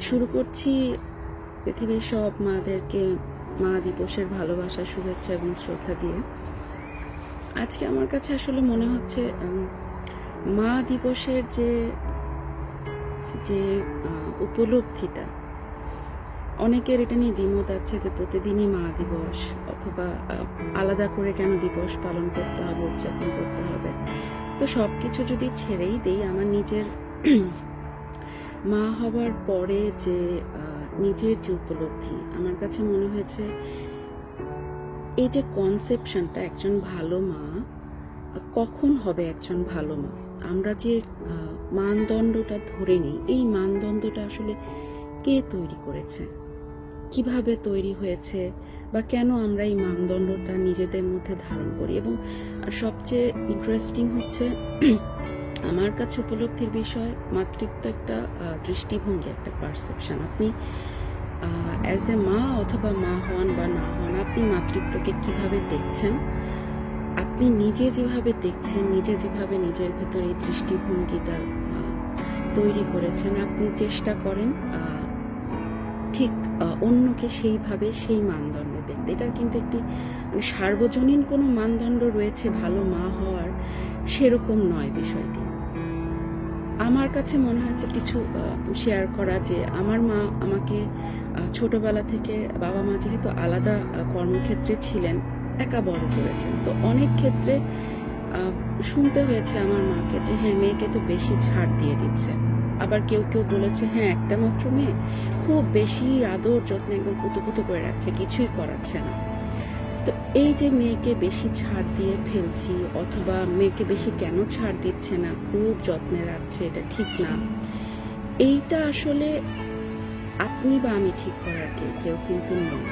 শুরু করছি পৃথিবীর সব মাদেরকে মা দিবসের ভালোবাসা, শুভেচ্ছা এবং শ্রদ্ধা দিয়ে। আজকে আমার কাছে আসলে মনে হচ্ছে মা দিবসের যে যে উপলব্ধিটা, অনেকের এটা নিয়ে দ্বিমত আছে যে প্রতিদিনই মা দিবস অথবা আলাদা করে কেন দিবস পালন করতে হবে, উদযাপন করতে হবে। তো সব কিছু যদি ছেড়েই দেই, আমার নিজের মা হবার পরে যে নিজের যে উপলব্ধি, আমার কাছে মনে হয়েছে এই যে কনসেপশনটা, একজন ভালো মা কখন হবে একজন ভালো মা, আমরা যে মানদণ্ডটা ধরে নিই, এই মানদণ্ডটা আসলে কে তৈরি করেছে, কিভাবে তৈরি হয়েছে, বা কেন আমরা এই মানদণ্ডটা নিজেদের মধ্যে ধারণ করি। এবং সবচেয়ে ইন্টারেস্টিং হচ্ছে আমার কাছে উপলব্ধির বিষয়, মাতৃত্ব একটা দৃষ্টিভঙ্গি, একটা পারসেপশন। আপনি অ্যাজ এ মা অথবা মা হন বা না হন, আপনি মাতৃত্বকে কিভাবে দেখছেন, আপনি নিজে যেভাবে দেখছেন, নিজে যেভাবে নিজের ভেতরে এই দৃষ্টিভঙ্গিটা তৈরি করেছেন, আপনি চেষ্টা করেন ঠিক অন্যকে সেইভাবে, সেই মানদণ্ডে দেখতে। এটার কিন্তু একটি সার্বজনীন কোনো মানদণ্ড রয়েছে ভালো মা হওয়ার, সেরকম নয় বিষয়টি। আমার কাছে মনে হয়েছে কিছু শেয়ার করা, যে আমার মা আমাকে ছোটবেলা থেকে, বাবা মা যেহেতু আলাদা কর্মক্ষেত্রে ছিলেন, একা বড় করেছেন। তো অনেক ক্ষেত্রে শুনতে হয়েছে আমার মাকে যে হ্যাঁ, মেয়েকে তো বেশি ছাড় দিয়ে দিচ্ছে। আবার কেউ কেউ বলেছে হ্যাঁ, একটা মাত্র মেয়ে, খুব বেশি আদর যত্ন, একদম পুতো করে রাখছে, কিছুই করাচ্ছে না। তো এই যে মেয়েকে বেশি ছাড় দিয়ে ফেলছি, অথবা মেয়েকে বেশি কেন ছাড় দিচ্ছে না, খুব যত্নে রাখছে, এটা ঠিক না। এইটা আসলে আপনি বা আমি ঠিক করার কেউ কিন্তু নয়।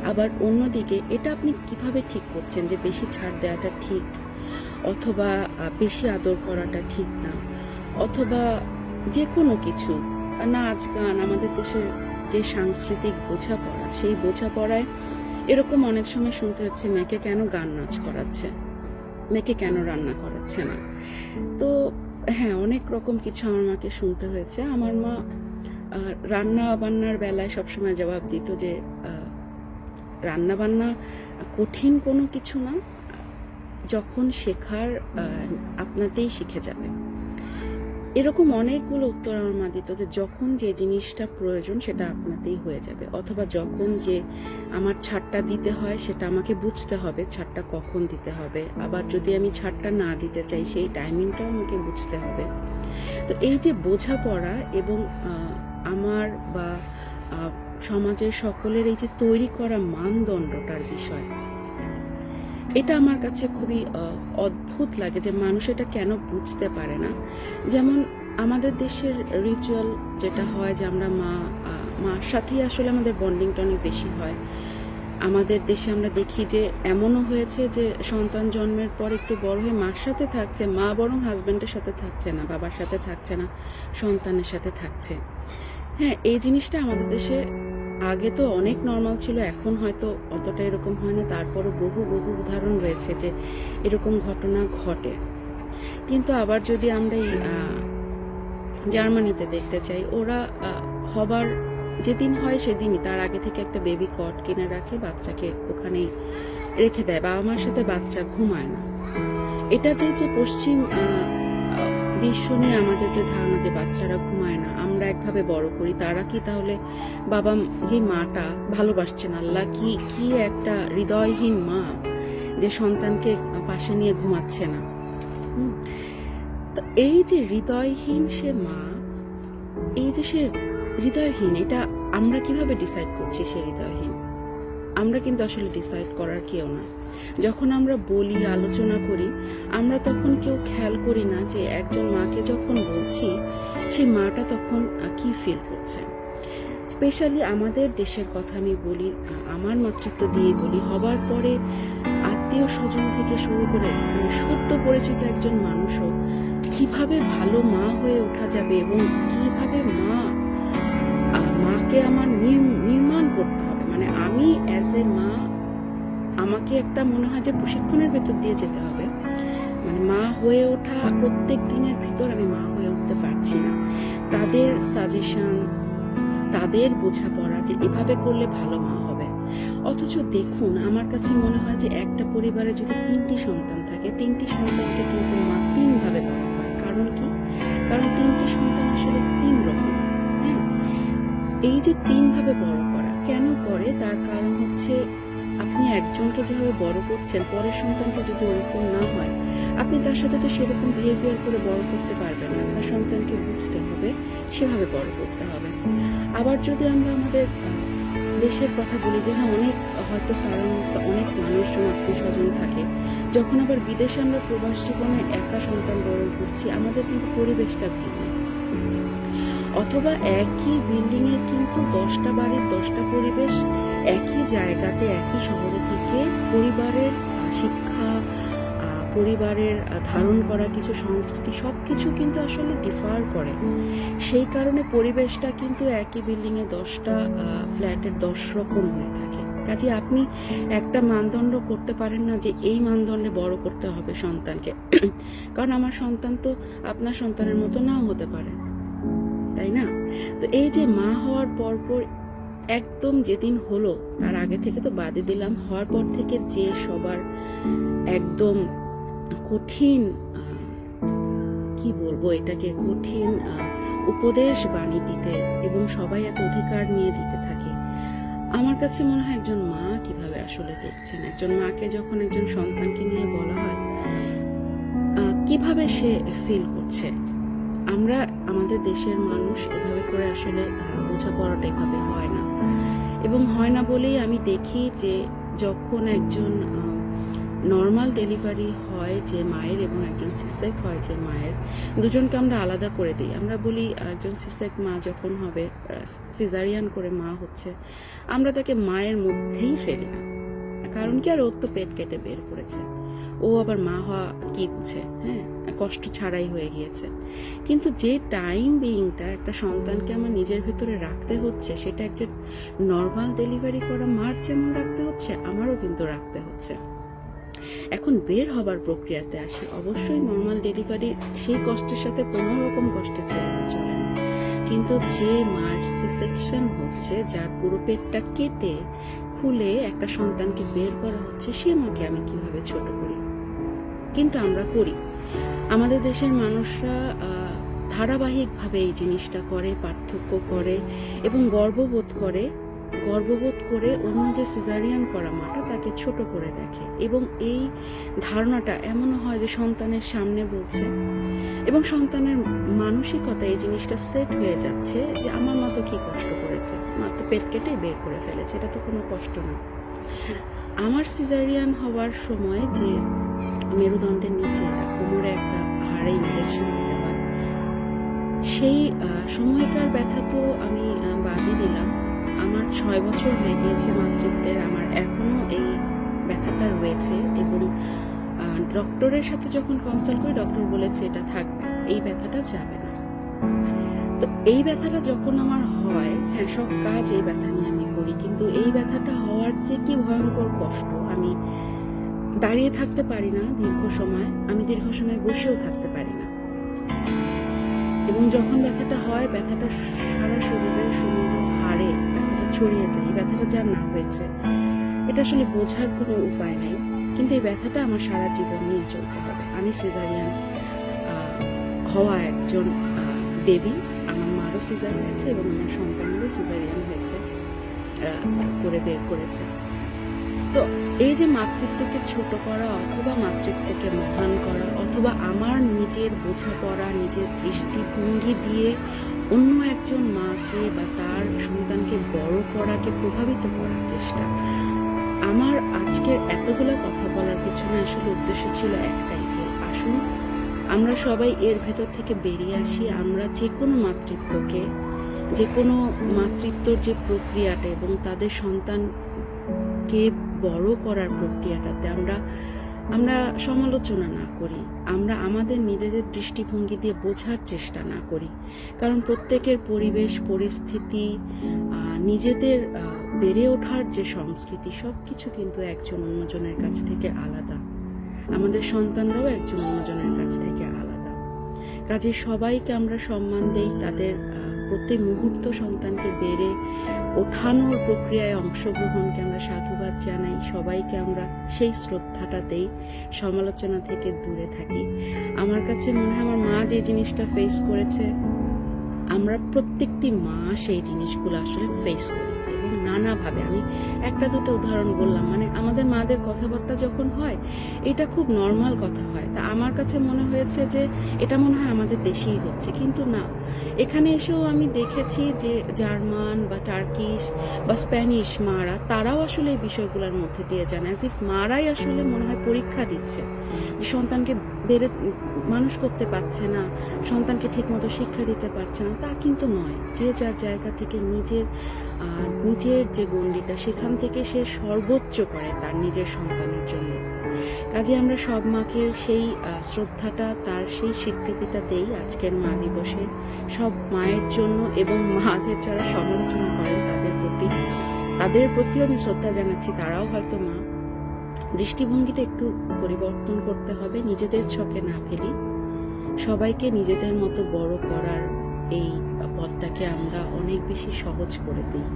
আবার অন্যদিকে এটা আপনি কিভাবে ঠিক করছেন যে বেশি ছাড় দেওয়াটা ঠিক, অথবা বেশি আদর করাটা ঠিক না, অথবা যে কোনো কিছু, নাচ গান, আমাদের দেশের যে সাংস্কৃতিক বোঝাপড়া, সেই বোঝাপড়ায় এরকম অনেক সময় শুনতে হচ্ছে মেয়েকে কেন গান নাচ করাচ্ছে, মেয়েকে কেন রান্না করাচ্ছে না। তো হ্যাঁ, অনেক রকম কিছু আমার মাকে শুনতে হয়েছে। আমার মা রান্না বান্নার বেলায় সবসময় জবাব দিত যে রান্না বান্না কঠিন কোনো কিছু না, যখন শেখার আপনাতেই শিখে যাবে। এরকম অনেকগুলো উত্তর আমার মা দিত, যে যখন যে জিনিসটা প্রয়োজন সেটা আপনাতেই হয়ে যাবে, অথবা যখন যে আমার ছাড়টা দিতে হয় সেটা আমাকে বুঝতে হবে, ছাড়টা কখন দিতে হবে। আবার যদি আমি ছাড়টা না দিতে চাই, সেই টাইমিংটাও আমাকে বুঝতে হবে। তো এই যে বোঝাপড়া এবং আমার বা সমাজের সকলের এই যে তৈরি করা মানদণ্ডটার বিষয়, এটা আমার কাছে খুবই অদ্ভুত লাগে যে মানুষ এটা কেন বুঝতে পারে না। যেমন আমাদের দেশের রিচুয়াল যেটা হয়, যে আমরা মার সাথেই আসলে আমাদের বন্ডিংটা অনেক বেশি হয়। আমাদের দেশে আমরা দেখি যে এমনও হয়েছে যে সন্তান জন্মের পর একটু বড় হয়ে মার সাথে থাকছে, মা বরং হাজব্যান্ডের সাথে থাকছে না, বাবার সাথে থাকছে না, সন্তানের সাথে থাকছে। হ্যাঁ, এই জিনিসটা আমাদের দেশে আগে তো অনেক নর্মাল ছিল, এখন হয়তো অতটা এরকম হয় না। তারপরও বহু উদাহরণ রয়েছে যে এরকম ঘটনা ঘটে। কিন্তু আবার যদি আমরা এই জার্মানিতে দেখতে চাই, ওরা হবার যেদিন হয় সেদিনই তার আগে থেকে একটা বেবি কট কিনে রাখে, বাচ্চাকে ওখানেই রেখে দেয়, বাবা মার সাথে বাচ্চা ঘুমায় না। এটা যে পশ্চিম বিশ্ব নিয়ে আমাদের যে ধারণা যে বাচ্চারা ঘুমায় না, আমরা একভাবে বড় করি, তারা কি তাহলে বাবা, যে মাটা ভালোবাসছেন, আল্লাহ কি একটা হৃদয়হীন মা যে সন্তানকে পাশে নিয়ে ঘুমাচ্ছে না। তো এই যে হৃদয়হীন সে মা, এই যে সে হৃদয়হীন, এটা আমরা কিভাবে ডিসাইড করছি সে হৃদয়হীন? আমরা কিন্তু আসলে ডিসাইড করার কেউ না। যখন আমরা বলি, আলোচনা করি, আমরা তখন কেউ খেয়াল করি না যে একজন মাকে যখন বলছি, সেই মাটা তখন কি ফিল করছে। স্পেশালি আমাদের দেশের কথা আমি বলি, আমার মাতৃত্ব দিয়ে বলি, হবার পরে আত্মীয় স্বজন থেকে শুরু করে সদ্য পরিচিত একজন মানুষও কিভাবে ভালো মা হয়ে ওঠা যাবে, এবং কিভাবে মাকে আমার নির্মাণ করতে হবে। মানে আমি অ্যাজ এ মা, আমাকে একটা মনে হয় যে প্রশিক্ষণের ভেতর দিয়ে যেতে হবে। মানে মা হয়ে ওঠা, প্রত্যেক দিনের ভিতর আমি মা হয়ে উঠতে পারছি না। তাদের সাজেশন, তাদের বোঝাপড়া যে এভাবে করলে ভালো মা হবে। অথচ দেখুন, আমার কাছে মনে হয় যে একটা পরিবারে যদি 3টি সন্তান থাকে, 3টি সন্তানকে কিন্তু মা 3 ভাবে বড় করে। কারণ কি? কারণ 3টি সন্তান আসলে 3 রকম। হ্যাঁ, এই যে 3 ভাবে বড় করা কেন করে, তার কারণ হচ্ছে আপনি একজনকে যেভাবে বড় করছেন, পরের সন্তানটা যদি ওরকম না হয়, আপনি তার সাথে তো সেরকম বিহেভিয়ার করে বড় করতে পারবেন না। তার সন্তানকে বুঝতে হবে, সেভাবে বড় করতে হবে। আবার যদি আমরা আমাদের দেশের কথা বলি, যে হ্যাঁ, অনেক হয়তো সারাউন্ডিংস অনেক মানুষজন, আত্মীয় স্বজন থাকে, যখন আবার বিদেশে আমরা প্রবাস জীবনে একা সন্তান বড় করছি, আমাদের কিন্তু পরিবেশটা ভিন্ন। অথবা একই বিল্ডিং এর কিন্তু 10টা বাড়ির 10টা পরিবেশ, একই জায়গাতে একই শহরে থেকে পরিবারের শিক্ষা, পরিবারের ধারণ করা কিছু সংস্কৃতি, সবকিছু কিন্তু আসলে ডিফার করে। সেই কারণে পরিবেশটা কিন্তু একই বিল্ডিং এ 10টা ফ্ল্যাটের 10 রকম হয়ে থাকে। কাজে আপনি একটা মানদণ্ড করতে পারেন না যে এই মানদণ্ডে বড় করতে হবে সন্তানকে, কারণ আমার সন্তান তো আপনার সন্তানের মতো নাও হতে পারে, তাই না? তো এই যে মা হওয়ার পর একদম যেদিন হলো, তার আগে থেকে তো বাদই দিলাম, হওয়ার পর থেকে যে সবার একদম কঠিন, কি বলবো এটাকে, কঠিন উপদেশ বাণী দিতে এবং সবাই এত অধিকার নিয়ে দিতে থাকে, আমার কাছে মনে হয় একজন মা কিভাবে আসলে দেখছেন। একজন মাকে যখন একজন সন্তানকে নিয়ে বলা হয়, কিভাবে সে ফিল করছে। আমরা আমাদের দেশের মানুষ এভাবে করে আসলে বোঝাপড়াটা এভাবে হয় না, এবং হয় না বলেই আমি দেখি যে যখন একজন নর্মাল ডেলিভারি হয় যে মায়ের এবং একজন সিসেক হয় যে মায়ের, দুজনকে আমরা আলাদা করে দিই। আমরা বলি একজন সিসেক মা যখন হবে, সিজারিয়ান করে মা হচ্ছে, আমরা তাকে মায়ের মধ্যেই ফেলি না। কারণ কি, আর ওর তো পেট কেটে বের করেছে, ও আবার মা হওয়া কি বুঝে, হ্যাঁ, কষ্ট ছাড়াই হয়ে গিয়েছে। কিন্তু যে টাইম বিইংটা একটা সন্তানকে আমার নিজের ভেতরে রাখতে হচ্ছে, সেটা একজন নর্মাল ডেলিভারি করা মার যেমন রাখতে হচ্ছে, আমারও কিন্তু রাখতে হচ্ছে। এখন বের হবার প্রক্রিয়াতে আসি, অবশ্যই নর্মাল ডেলিভারির সেই কষ্টের সাথে কোনো রকম কষ্টের তুলনা চলে না। কিন্তু যে মার সিসেকশন হচ্ছে, যার পুরো পেটটা কেটে খুলে একটা সন্তানকে বের করা হচ্ছে, সে মাকে আমি কিভাবে ছোট করি? কিন্তু আমরা করি। আমাদের দেশের মানুষরা ধারাবাহিকভাবে এই জিনিসটা করে, পার্থক্য করে এবং গর্ববোধ করে অন্য যে সিজারিয়ান করা মাটা তাকে ছোট করে দেখে। এবং এই ধারণাটা এমনও হয় যে সন্তানের সামনে বলছে, এবং সন্তানের মানসিকতা এই জিনিসটা সেট হয়ে যাচ্ছে যে আমার মতো কি কষ্ট করেছে, মাত্র পেট কেটে বের করে ফেলেছে, এটা তো কোনো কষ্ট না। আমার সিজারিয়ান হওয়ার সময় যে মেরুদণ্ডের নিচে কোমরে একটা হাড়ে ইনজেকশন দিতে হয়, সেই সময়কার ব্যথা তো আমি বাদই দিলাম। আমার 6 বছর হয়ে গিয়েছে মাতৃত্বের, আমার এখনো এই ব্যথাটা রয়েছে। এবং ডক্টরের সাথে যখন কনসাল্ট করি, ডক্টর বলেছে এটা থাকবে, এই ব্যথাটা যাবে না। তো এই ব্যথাটা যখন আমার হয়, হ্যাঁ, সব কাজ এই ব্যথা নিয়ে আমি করি, কিন্তু এই ব্যথাটা হওয়ার যে কি ভয়ঙ্কর কষ্ট, আমি দাঁড়িয়ে থাকতে পারি না দীর্ঘ সময়, আমি দীর্ঘ সময় বসেও থাকতে পারি না। এবং যখন ব্যথাটা হয়, ব্যথাটা সারা শরীরের সমগ্র হাড়ে ব্যথাটা ছড়িয়ে যায়। এই ব্যথাটা যার না হয়েছে, এটা আসলে বোঝার কোনো উপায় নেই, কিন্তু এই ব্যথাটা আমার সারা জীবন নিয়ে চলতে হবে। আমি সিজারিয়ান হওয়া একজন দেবী, আমার মারও সিজার হয়েছে এবং আমার সন্তানেরও সিজারিয়ান হয়েছে, করে বের করেছে। তো এই যে মাতৃত্বকে ছোট করা অথবা মাতৃত্বকে মহান করা, অথবা আমার নিজের বোঝাপড়া, নিজের দৃষ্টিভঙ্গি দিয়ে অন্য একজন মাকে বা তার সন্তানকে বড় করাকে প্রভাবিত করার চেষ্টা, আমার আজকের এতগুলো কথা বলার পিছনে আসলে উদ্দেশ্য ছিল একটাই, যে আসুন আমরা সবাই এর ভেতর থেকে বেরিয়ে আসি। আমরা যে কোনো মাতৃত্বকে, যে কোনো মাতৃত্বর যে প্রক্রিয়াটা এবং তাদের সন্তানকে বড় করার প্রক্রিয়াটাতে আমরা সমালোচনা না করি, আমরা আমাদের নিজেদের দৃষ্টিভঙ্গি দিয়ে বোঝার চেষ্টা না করি। কারণ প্রত্যেকের পরিবেশ, পরিস্থিতি, নিজেদের বেড়ে ওঠার যে সংস্কৃতি, সবকিছু কিন্তু একজন অন্যজনের কাছ থেকে আলাদা। আমাদের সন্তানরাও একজন অন্যজনের কাছ থেকে আলাদা। কাজে সবাইকে আমরা সম্মান দেই, তাদের প্রত্যেক মুহূর্ত সন্তানকে বেড়ে ওঠানোর প্রক্রিয়ায় অংশগ্রহণকে আমরা সাধুবাদ জানাই, সবাইকে আমরা সেই শ্রদ্ধাটা দেই, সমালোচনা থেকে দূরে থাকি। আমার কাছে মনে হয় আমার মা যে জিনিসটা ফেস করেছে, আমরা প্রত্যেকটি মা সেই জিনিসগুলো আসলে ফেস করি এবং নানাভাবে। আমি একটা দুটো উদাহরণ বললাম, মানে আমাদের মাদের কথাবার্তা যখন হয় এটা খুব নর্মাল কথা হয়, তা আমার কাছে মনে হয়েছে যে এটা মনে হয় আমাদের দেশেই হচ্ছে, কিন্তু না, এখানে এসেও আমি দেখেছি যে জার্মান বা টার্কিশ বা স্প্যানিশ মারা, তারাও আসলে এই বিষয়গুলোর মধ্যে দিয়ে যান, অ্যাজ ইফ মারাই আসলে মনে হয় পরীক্ষা দিচ্ছে যে সন্তানকে বেড়ে মানুষ করতে পারছে না, সন্তানকে ঠিকমতো শিক্ষা দিতে পারছে না। তা কিন্তু নয়, যে যার জায়গা থেকে নিজের যে গণ্ডিটা, সেখান থেকে সে সর্বোচ্চ করে তার নিজের সন্তানের জন্য। কাজে আমরা সব মাকে সেই শ্রদ্ধাটা, তার সেই স্বীকৃতিটা দেই আজকের মা দিবসে, সব মায়ের জন্য, এবং মাদের যারা সমালোচনা করেন তাদের প্রতিও আমি শ্রদ্ধা জানাচ্ছি, তারাও হয়তো মা। দৃষ্টিভঙ্গিটা একটু পরিবর্তন করতে হবে, নিজেদের ছকে না ফেলি, সবাইকে নিজেদের মতো বড় করার এই পথটাকে আমরা অনেক বেশি সহজ করে দিই।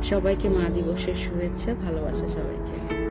সবাইকে মা দিবসের শুভেচ্ছা, ভালোবাসা সবাইকে।